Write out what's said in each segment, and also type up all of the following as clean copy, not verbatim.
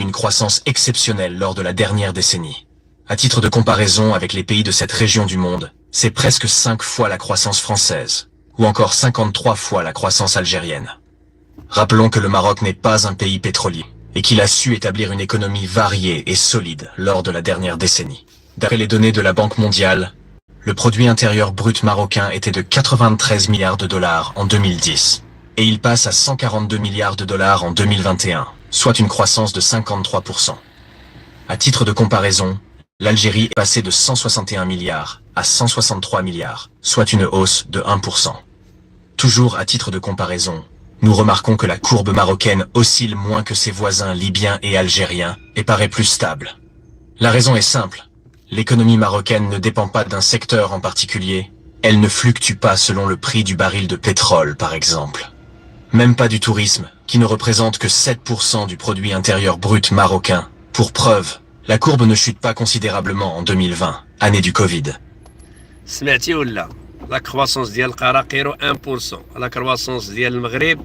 une croissance exceptionnelle lors de la dernière décennie. À titre de comparaison avec les pays de cette région du monde, c'est presque 5 fois la croissance française, ou encore 53 fois la croissance algérienne. Rappelons que le Maroc n'est pas un pays pétrolier, et qu'il a su établir une économie variée et solide lors de la dernière décennie. D'après les données de la Banque mondiale, le produit intérieur brut marocain était de 93 milliards de dollars en 2010, et il passe à 142 milliards de dollars en 2021, soit une croissance de 53%. À titre de comparaison, l'Algérie est passée de 161 milliards à 163 milliards, soit une hausse de 1%. Toujours à titre de comparaison, nous remarquons que la courbe marocaine oscille moins que ses voisins libyens et algériens et paraît plus stable. La raison est simple. L'économie marocaine ne dépend pas d'un secteur en particulier. Elle ne fluctue pas selon le prix du baril de pétrole, par exemple. Même pas du tourisme, qui ne représente que 7% du produit intérieur brut marocain. Pour preuve, la courbe ne chute pas considérablement en 2020, année du Covid. سمعتي ولا لا كرواسونس ديال القراقير 1%، لا كرواسونس ديال المغرب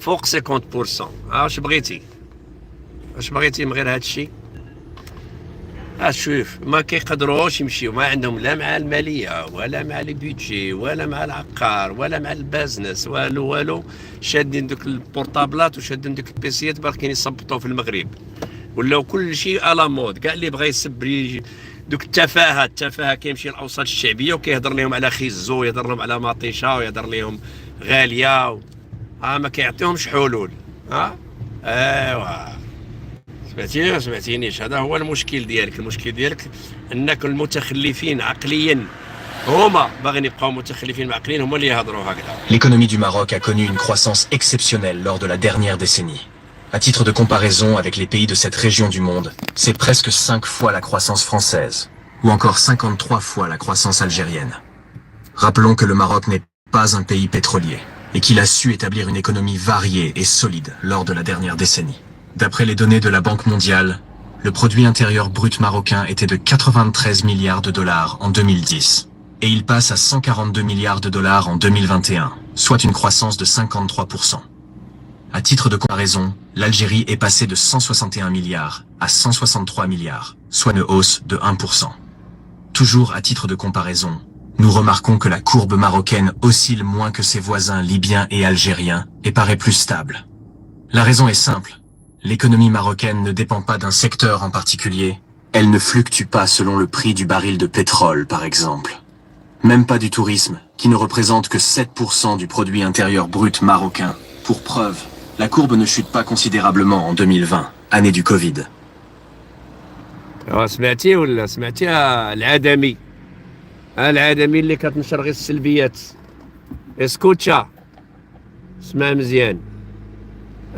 فوق 50%. واش بغيتي من غير هذا الشيء؟ شوف ما كيقدروش يمشيو، ما عندهم لا مع الماليه ولا مع لي بيدجي ولا مع العقار ولا مع البازنس، والو شادين دوك البورطابلات وشادين دوك البيسيات باقيين يصبطوا في المغرب، ولاو كل شيء الا مود. كاع اللي بغى يسب دوك التفاهه كيمشي للاوساط الشعبيه وكيهضر لهم على خيزو، يهضر لهم على مطيشه، ويهضر لهم غاليه ما كيعطيهمش حلول. ايوا سمعتينيش؟ هذا هو المشكل ديالك انك المتخلفين عقليا هما باغيين يبقاو متخلفين عقليا، هما اللي يهضروا هكذا. L'économie du Maroc a connu une croissance exceptionnelle lors de la dernière décennie. À titre de comparaison avec les pays de cette région du monde, c'est presque 5 fois la croissance française, ou encore 53 fois la croissance algérienne. Rappelons que le Maroc n'est pas un pays pétrolier, et qu'il a su établir une économie variée et solide lors de la dernière décennie. D'après les données de la Banque mondiale, le produit intérieur brut marocain était de 93 milliards de dollars en 2010, et il passe à 142 milliards de dollars en 2021, soit une croissance de 53%. À titre de comparaison, l'Algérie est passée de 161 milliards à 163 milliards, soit une hausse de 1%. Toujours à titre de comparaison, nous remarquons que la courbe marocaine oscille moins que ses voisins libyens et algériens et paraît plus stable. La raison est simple. L'économie marocaine ne dépend pas d'un secteur en particulier. Elle ne fluctue pas selon le prix du baril de pétrole, par exemple. Même pas du tourisme, qui ne représente que 7% du produit intérieur brut marocain. Pour preuve, la courbe ne chute pas considérablement en 2020, année du Covid. سمعتي ولا سمعتي؟ العدمي اللي كتنشر غير السلبيات. اسكوتشا، اسمع مزيان.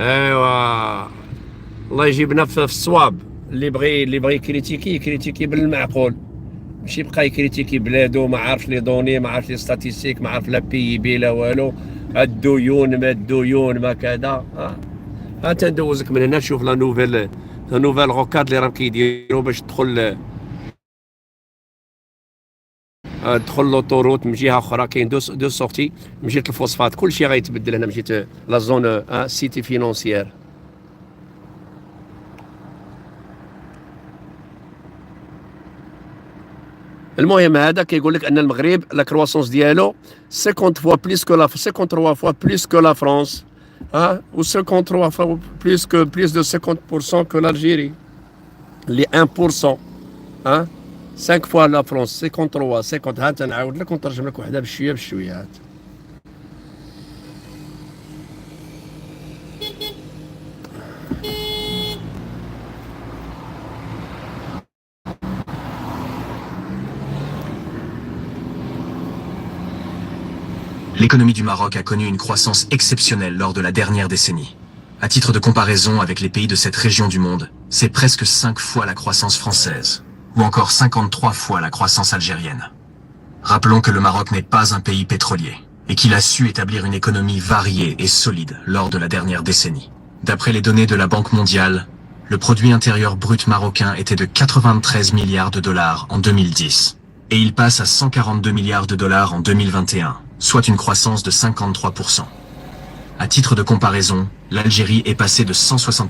ايوا الله يجيبنا في الصواب. اللي بغي يكريتيكي بالمعقول، ماشي يبقى يكريتيكي بلادو، ما عارفش لي دوني، ما عارفش لي ستاتيستيك، ما عارف لا بي بي لا والو. الديون ما كذا. تندوزك من هنا تشوف لا نوفيل روكاد اللي راهم كيديروا باش تدخل لوطوروت من جهه اخرى. كاين دو سورتي من جهه الفوسفات، كلشي غيتبدل هنا من جهه لا زون سيتي فينونسيير. المهم هذا كيقول لك ان المغرب لا كرواسونس ديالو 50 فوا بليس كو لا 53 فوا بليس كو لا فرانس، و 53 فوا بليس دو 50% كو l'Algérie اللي 1%. 5 فوا لا فرانس 53 ها تنعاود لك ونترجم لك وحده بشويه. L'économie du Maroc a connu une croissance exceptionnelle lors de la dernière décennie. À titre de comparaison avec les pays de cette région du monde, c'est presque 5 fois la croissance française, ou encore 53 fois la croissance algérienne. Rappelons que le Maroc n'est pas un pays pétrolier, et qu'il a su établir une économie variée et solide lors de la dernière décennie. D'après les données de la Banque mondiale, le produit intérieur brut marocain était de 93 milliards de dollars en 2010, et il passe à 142 milliards de dollars en 2021, soit une croissance de 53%. À titre de comparaison, l'Algérie est passée de 160